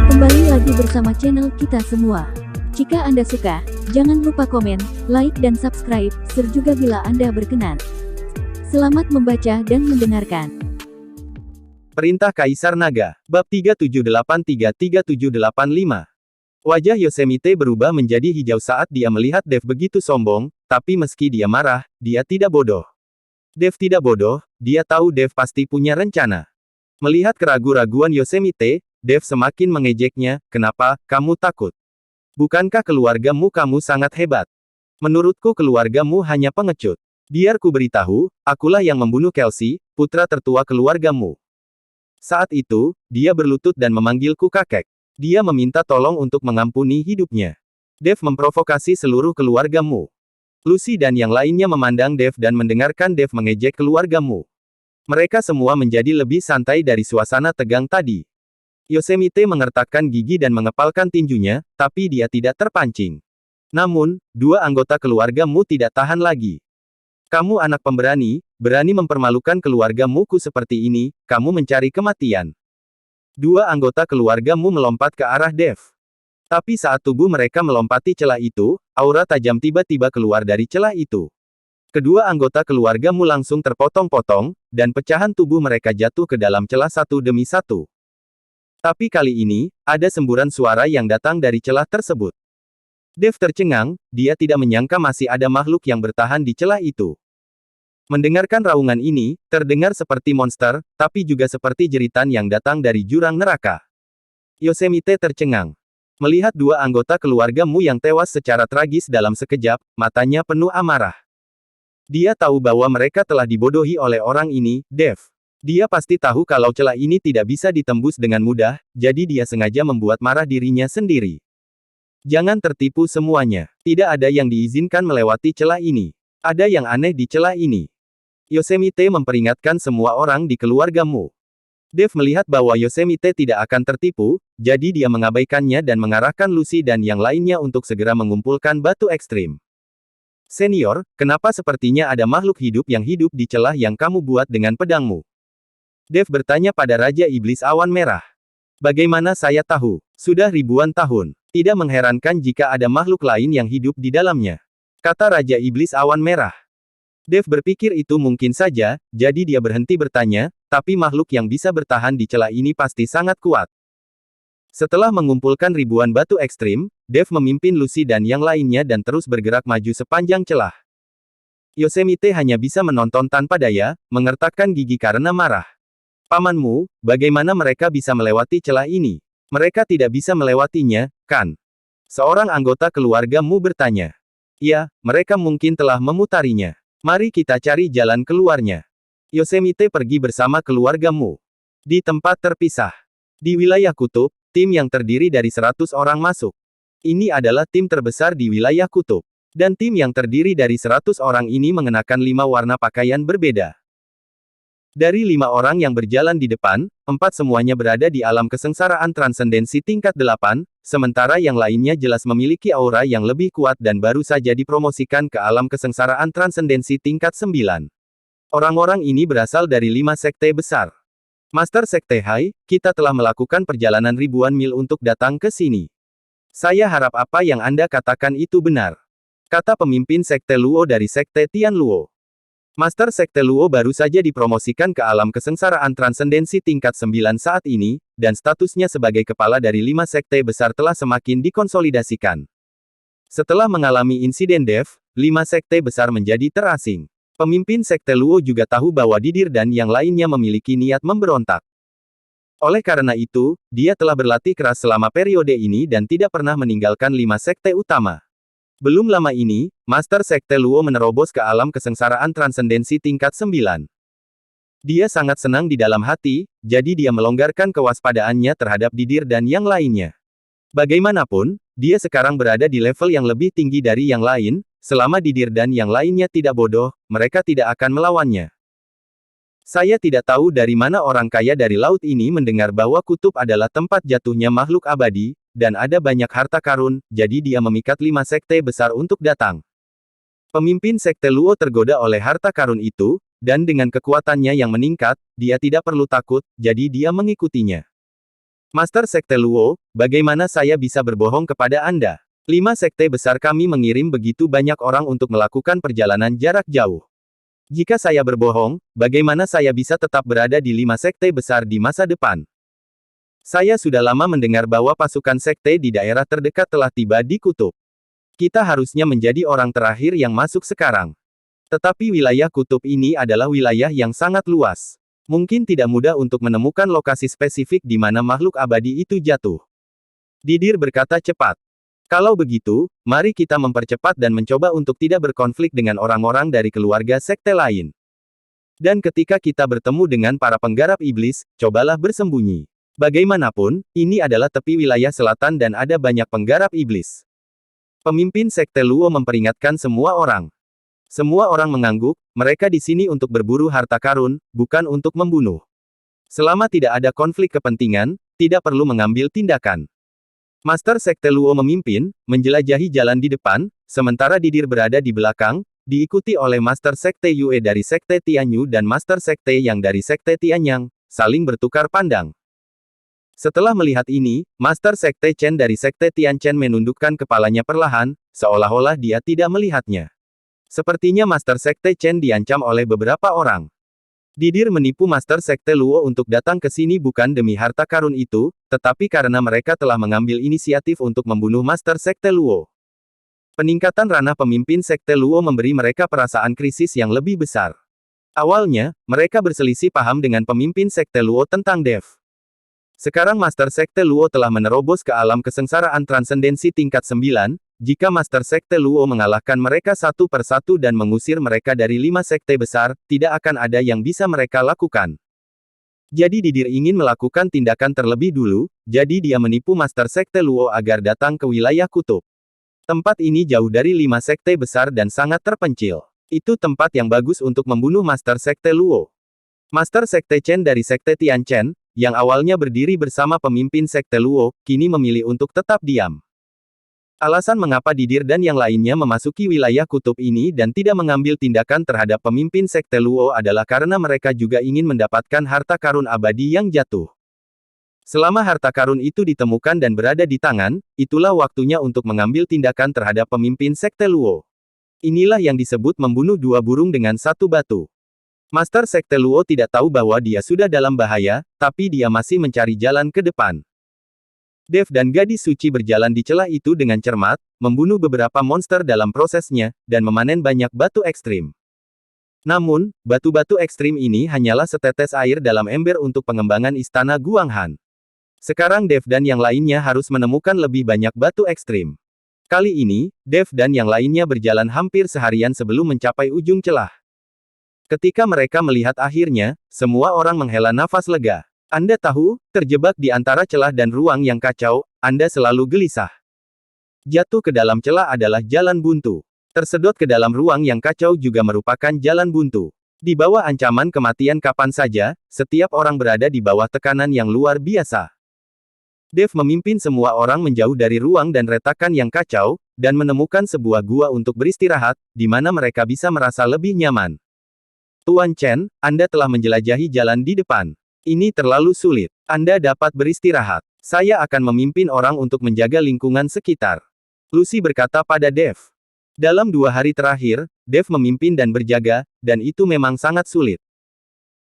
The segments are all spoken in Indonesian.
Kembali lagi bersama channel kita semua. Jika Anda suka, jangan lupa komen, like dan subscribe, share juga bila Anda berkenan. Selamat membaca dan mendengarkan. Perintah Kaisar Naga, Bab 378-33785. Wajah Yosemite berubah menjadi hijau saat dia melihat Dev begitu sombong, tapi meski dia marah, dia tidak bodoh. Dev tidak bodoh, dia tahu Dev pasti punya rencana. Melihat keraguan-raguan Yosemite, Dev semakin mengejeknya, "Kenapa, kamu takut? Bukankah keluargamu kamu sangat hebat? Menurutku keluargamu hanya pengecut. Biar ku beritahu, akulah yang membunuh Kelsey, putra tertua keluargamu." Saat itu, dia berlutut dan memanggilku kakek. Dia meminta tolong untuk mengampuni hidupnya. Dev memprovokasi seluruh keluargamu. Lucy dan yang lainnya memandang Dev dan mendengarkan Dev mengejek keluargamu. Mereka semua menjadi lebih santai dari suasana tegang tadi. Yosemite mengertakkan gigi dan mengepalkan tinjunya, tapi dia tidak terpancing. Namun, dua anggota keluargamu tidak tahan lagi. "Kamu anak pemberani, berani mempermalukan keluargamuku seperti ini, kamu mencari kematian." Dua anggota keluargamu melompat ke arah Dev. Tapi saat tubuh mereka melompati celah itu, aura tajam tiba-tiba keluar dari celah itu. Kedua anggota keluargamu langsung terpotong-potong, dan pecahan tubuh mereka jatuh ke dalam celah satu demi satu. Tapi kali ini, ada semburan suara yang datang dari celah tersebut. Dev tercengang, dia tidak menyangka masih ada makhluk yang bertahan di celah itu. Mendengarkan raungan ini, terdengar seperti monster, tapi juga seperti jeritan yang datang dari jurang neraka. Yosemite tercengang. Melihat dua anggota keluargamu yang tewas secara tragis dalam sekejap, matanya penuh amarah. Dia tahu bahwa mereka telah dibodohi oleh orang ini, Dev. Dia pasti tahu kalau celah ini tidak bisa ditembus dengan mudah, jadi dia sengaja membuat marah dirinya sendiri. Jangan tertipu semuanya. Tidak ada yang diizinkan melewati celah ini. Ada yang aneh di celah ini. Yosemite memperingatkan semua orang di keluargamu. Dev melihat bahwa Yosemite tidak akan tertipu, jadi dia mengabaikannya dan mengarahkan Lucy dan yang lainnya untuk segera mengumpulkan batu ekstrim. "Senior, kenapa sepertinya ada makhluk hidup yang hidup di celah yang kamu buat dengan pedangmu?" Dev bertanya pada Raja Iblis Awan Merah. "Bagaimana saya tahu? Sudah ribuan tahun. Tidak mengherankan jika ada makhluk lain yang hidup di dalamnya," kata Raja Iblis Awan Merah. Dev berpikir itu mungkin saja, jadi dia berhenti bertanya, tapi makhluk yang bisa bertahan di celah ini pasti sangat kuat. Setelah mengumpulkan ribuan batu ekstrim, Dev memimpin Lucy dan yang lainnya dan terus bergerak maju sepanjang celah. Yosemite hanya bisa menonton tanpa daya, mengertakkan gigi karena marah. "Pamanmu, bagaimana mereka bisa melewati celah ini? Mereka tidak bisa melewatinya, kan?" Seorang anggota keluargamu bertanya. "Ya, mereka mungkin telah memutarinya. Mari kita cari jalan keluarnya." Yosemite pergi bersama keluargamu. Di tempat terpisah. Di wilayah kutub, tim yang terdiri dari 100 orang masuk. Ini adalah tim terbesar di wilayah kutub. Dan tim yang terdiri dari 100 orang ini mengenakan 5 warna pakaian berbeda. Dari 5 orang yang berjalan di depan, 4 semuanya berada di alam kesengsaraan transendensi tingkat 8, sementara yang lainnya jelas memiliki aura yang lebih kuat dan baru saja dipromosikan ke alam kesengsaraan transendensi tingkat 9. Orang-orang ini berasal dari 5 sekte besar. "Master Sekte Hai, kita telah melakukan perjalanan ribuan mil untuk datang ke sini. Saya harap apa yang Anda katakan itu benar," kata pemimpin Sekte Luo dari Sekte Tian Luo. Master Sekte Luo baru saja dipromosikan ke alam kesengsaraan transendensi tingkat 9 saat ini, dan statusnya sebagai kepala dari 5 sekte besar telah semakin dikonsolidasikan. Setelah mengalami insiden Dev, 5 sekte besar menjadi terasing. Pemimpin Sekte Luo juga tahu bahwa Didir dan yang lainnya memiliki niat memberontak. Oleh karena itu, dia telah berlatih keras selama periode ini dan tidak pernah meninggalkan 5 sekte utama. Belum lama ini, Master Sekte Luo menerobos ke alam kesengsaraan transendensi tingkat 9. Dia sangat senang di dalam hati, jadi dia melonggarkan kewaspadaannya terhadap Didir dan yang lainnya. Bagaimanapun, dia sekarang berada di level yang lebih tinggi dari yang lain. Selama Didir dan yang lainnya tidak bodoh, mereka tidak akan melawannya. "Saya tidak tahu dari mana orang kaya dari laut ini mendengar bahwa kutub adalah tempat jatuhnya makhluk abadi, dan ada banyak harta karun, jadi dia memikat 5 sekte besar untuk datang." Pemimpin Sekte Luo tergoda oleh harta karun itu, dan dengan kekuatannya yang meningkat, dia tidak perlu takut, jadi dia mengikutinya. Master Sekte Luo, bagaimana saya bisa berbohong kepada Anda? 5 sekte besar kami mengirim begitu banyak orang untuk melakukan perjalanan jarak jauh. Jika saya berbohong, bagaimana saya bisa tetap berada di 5 sekte besar di masa depan? Saya sudah lama mendengar bahwa pasukan sekte di daerah terdekat telah tiba di kutub. Kita harusnya menjadi orang terakhir yang masuk sekarang. Tetapi wilayah kutub ini adalah wilayah yang sangat luas. Mungkin tidak mudah untuk menemukan lokasi spesifik di mana makhluk abadi itu jatuh. Didir berkata cepat. Kalau begitu, mari kita mempercepat dan mencoba untuk tidak berkonflik dengan orang-orang dari keluarga sekte lain. Dan ketika kita bertemu dengan para penggarap iblis, cobalah bersembunyi. Bagaimanapun, ini adalah tepi wilayah selatan dan ada banyak penggarap iblis. Pemimpin sekte Luo memperingatkan semua orang. Semua orang mengangguk, mereka di sini untuk berburu harta karun, bukan untuk membunuh. Selama tidak ada konflik kepentingan, tidak perlu mengambil tindakan. Master Sekte Luo memimpin, menjelajahi jalan di depan, sementara Didir berada di belakang, diikuti oleh Master Sekte Yue dari Sekte Tianyu dan Master Sekte Yang dari Sekte Tianyang, saling bertukar pandang. Setelah melihat ini, Master Sekte Chen dari Sekte Tianchen menundukkan kepalanya perlahan, seolah-olah dia tidak melihatnya. Sepertinya Master Sekte Chen diancam oleh beberapa orang. Didir menipu Master Sekte Luo untuk datang ke sini bukan demi harta karun itu, tetapi karena mereka telah mengambil inisiatif untuk membunuh Master Sekte Luo. Peningkatan ranah pemimpin Sekte Luo memberi mereka perasaan krisis yang lebih besar. Awalnya, mereka berselisih paham dengan pemimpin Sekte Luo tentang Dev. Sekarang Master Sekte Luo telah menerobos ke alam kesengsaraan transendensi tingkat 9, jika Master Sekte Luo mengalahkan mereka satu persatu dan mengusir mereka dari 5 sekte besar, tidak akan ada yang bisa mereka lakukan. Jadi Didir ingin melakukan tindakan terlebih dulu, jadi dia menipu Master Sekte Luo agar datang ke wilayah kutub. Tempat ini jauh dari 5 sekte besar dan sangat terpencil. Itu tempat yang bagus untuk membunuh Master Sekte Luo. Master Sekte Chen dari Sekte Tianchen, yang awalnya berdiri bersama pemimpin Sekte Luo, kini memilih untuk tetap diam. Alasan mengapa Didir dan yang lainnya memasuki wilayah kutub ini dan tidak mengambil tindakan terhadap pemimpin Sekte Luo adalah karena mereka juga ingin mendapatkan harta karun abadi yang jatuh. Selama harta karun itu ditemukan dan berada di tangan, itulah waktunya untuk mengambil tindakan terhadap pemimpin Sekte Luo. Inilah yang disebut membunuh 2 burung dengan 1 batu. Master Sekte Luo tidak tahu bahwa dia sudah dalam bahaya, tapi dia masih mencari jalan ke depan. Dev dan gadis suci berjalan di celah itu dengan cermat, membunuh beberapa monster dalam prosesnya, dan memanen banyak batu ekstrim. Namun, batu-batu ekstrim ini hanyalah setetes air dalam ember untuk pengembangan istana Guanghan. Sekarang Dev dan yang lainnya harus menemukan lebih banyak batu ekstrim. Kali ini, Dev dan yang lainnya berjalan hampir seharian sebelum mencapai ujung celah. Ketika mereka melihat akhirnya, semua orang menghela nafas lega. Anda tahu, terjebak di antara celah dan ruang yang kacau, Anda selalu gelisah. Jatuh ke dalam celah adalah jalan buntu. Tersedot ke dalam ruang yang kacau juga merupakan jalan buntu. Di bawah ancaman kematian kapan saja, setiap orang berada di bawah tekanan yang luar biasa. Dev memimpin semua orang menjauh dari ruang dan retakan yang kacau, dan menemukan sebuah gua untuk beristirahat, di mana mereka bisa merasa lebih nyaman. Tuan Chen, Anda telah menjelajahi jalan di depan. Ini terlalu sulit. Anda dapat beristirahat. Saya akan memimpin orang untuk menjaga lingkungan sekitar. Lucy berkata pada Dev. Dalam 2 hari terakhir, Dev memimpin dan berjaga, dan itu memang sangat sulit.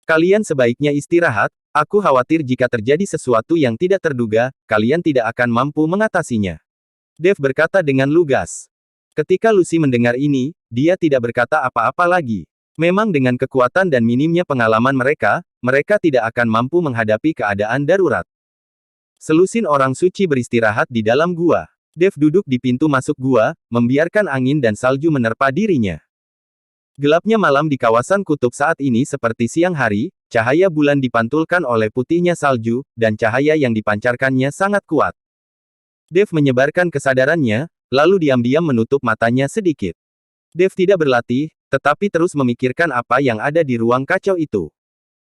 Kalian sebaiknya istirahat, aku khawatir jika terjadi sesuatu yang tidak terduga, kalian tidak akan mampu mengatasinya. Dev berkata dengan lugas. Ketika Lucy mendengar ini, dia tidak berkata apa-apa lagi. Memang dengan kekuatan dan minimnya pengalaman mereka tidak akan mampu menghadapi keadaan darurat. Selusin orang suci beristirahat di dalam gua. Dev duduk di pintu masuk gua, membiarkan angin dan salju menerpa dirinya. Gelapnya malam di kawasan kutub saat ini seperti siang hari, cahaya bulan dipantulkan oleh putihnya salju, dan cahaya yang dipancarkannya sangat kuat. Dev menyebarkan kesadarannya, lalu diam-diam menutup matanya sedikit. Dev tidak berlatih, tetapi terus memikirkan apa yang ada di ruang kacau itu.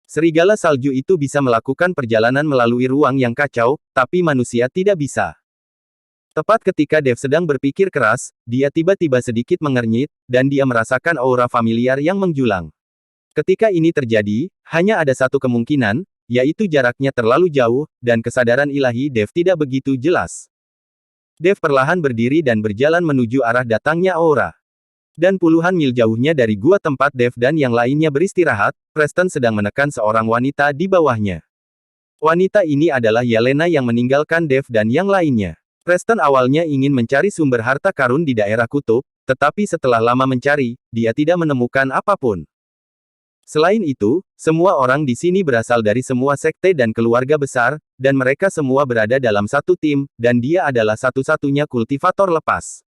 Serigala salju itu bisa melakukan perjalanan melalui ruang yang kacau, tapi manusia tidak bisa. Tepat ketika Dev sedang berpikir keras, dia tiba-tiba sedikit mengernyit, dan dia merasakan aura familiar yang menjulang. Ketika ini terjadi, hanya ada satu kemungkinan, yaitu jaraknya terlalu jauh, dan kesadaran ilahi Dev tidak begitu jelas. Dev perlahan berdiri dan berjalan menuju arah datangnya aura. Dan puluhan mil jauhnya dari gua tempat Dev dan yang lainnya beristirahat, Preston sedang menekan seorang wanita di bawahnya. Wanita ini adalah Yelena yang meninggalkan Dev dan yang lainnya. Preston awalnya ingin mencari sumber harta karun di daerah kutub, tetapi setelah lama mencari, dia tidak menemukan apapun. Selain itu, semua orang di sini berasal dari semua sekte dan keluarga besar, dan mereka semua berada dalam satu tim, dan dia adalah satu-satunya kultivator lepas.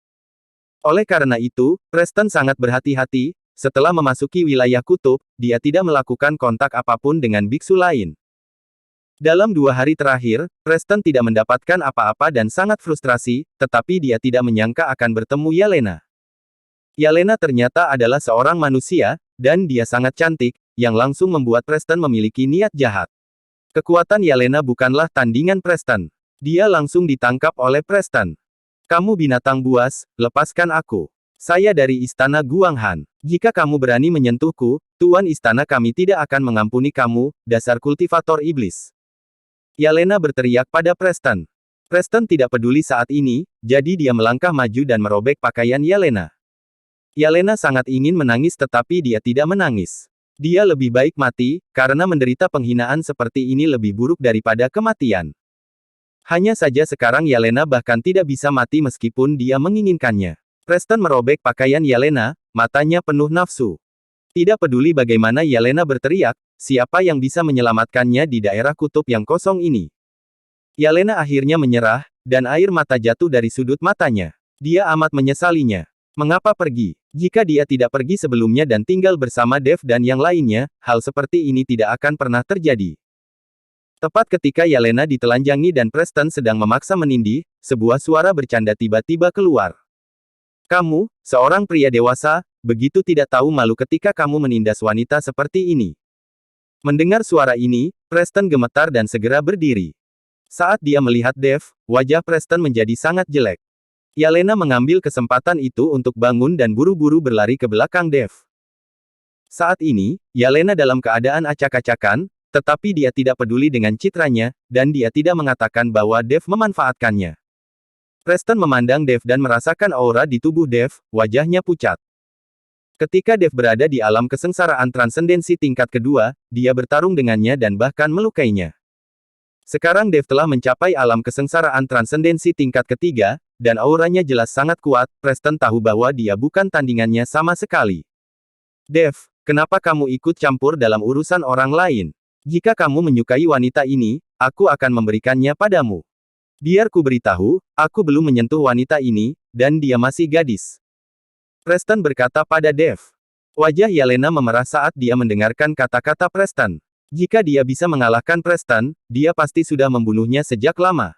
Oleh karena itu, Preston sangat berhati-hati. Setelah memasuki wilayah kutub, dia tidak melakukan kontak apapun dengan biksu lain. Dalam 2 hari terakhir, Preston tidak mendapatkan apa-apa dan sangat frustrasi, tetapi dia tidak menyangka akan bertemu Yelena. Yelena ternyata adalah seorang manusia, dan dia sangat cantik, yang langsung membuat Preston memiliki niat jahat. Kekuatan Yelena bukanlah tandingan Preston. Dia langsung ditangkap oleh Preston. Kamu binatang buas, lepaskan aku. Saya dari istana Guanghan. Jika kamu berani menyentuhku, Tuan Istana kami tidak akan mengampuni kamu, dasar kultivator iblis. Yelena berteriak pada Preston. Preston tidak peduli saat ini, jadi dia melangkah maju dan merobek pakaian Yelena. Yelena sangat ingin menangis tetapi dia tidak menangis. Dia lebih baik mati, karena menderita penghinaan seperti ini lebih buruk daripada kematian. Hanya saja sekarang Yelena bahkan tidak bisa mati meskipun dia menginginkannya. Preston merobek pakaian Yelena, matanya penuh nafsu. Tidak peduli bagaimana Yelena berteriak, siapa yang bisa menyelamatkannya di daerah kutub yang kosong ini. Yelena akhirnya menyerah, dan air mata jatuh dari sudut matanya. Dia amat menyesalinya. Mengapa pergi? Jika dia tidak pergi sebelumnya dan tinggal bersama Dev dan yang lainnya, hal seperti ini tidak akan pernah terjadi. Tepat ketika Yelena ditelanjangi dan Preston sedang memaksa menindih, sebuah suara bercanda tiba-tiba keluar. Kamu, seorang pria dewasa, begitu tidak tahu malu ketika kamu menindas wanita seperti ini. Mendengar suara ini, Preston gemetar dan segera berdiri. Saat dia melihat Dev, wajah Preston menjadi sangat jelek. Yelena mengambil kesempatan itu untuk bangun dan buru-buru berlari ke belakang Dev. Saat ini, Yelena dalam keadaan acak-acakan, tetapi dia tidak peduli dengan citranya, dan dia tidak mengatakan bahwa Dev memanfaatkannya. Preston memandang Dev dan merasakan aura di tubuh Dev, wajahnya pucat. Ketika Dev berada di alam kesengsaraan transendensi tingkat kedua, dia bertarung dengannya dan bahkan melukainya. Sekarang Dev telah mencapai alam kesengsaraan transendensi tingkat ketiga, dan auranya jelas sangat kuat. Preston tahu bahwa dia bukan tandingannya sama sekali. Dev, kenapa kamu ikut campur dalam urusan orang lain? Jika kamu menyukai wanita ini, aku akan memberikannya padamu. Biar ku beritahu, aku belum menyentuh wanita ini, dan dia masih gadis. Preston berkata pada Dev. Wajah Yelena memerah saat dia mendengarkan kata-kata Preston. Jika dia bisa mengalahkan Preston, dia pasti sudah membunuhnya sejak lama.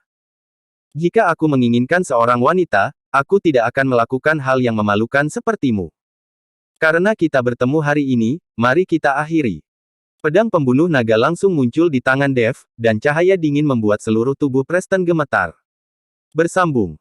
Jika aku menginginkan seorang wanita, aku tidak akan melakukan hal yang memalukan sepertimu. Karena kita bertemu hari ini, mari kita akhiri. Pedang pembunuh naga langsung muncul di tangan Dev, dan cahaya dingin membuat seluruh tubuh Preston gemetar. Bersambung.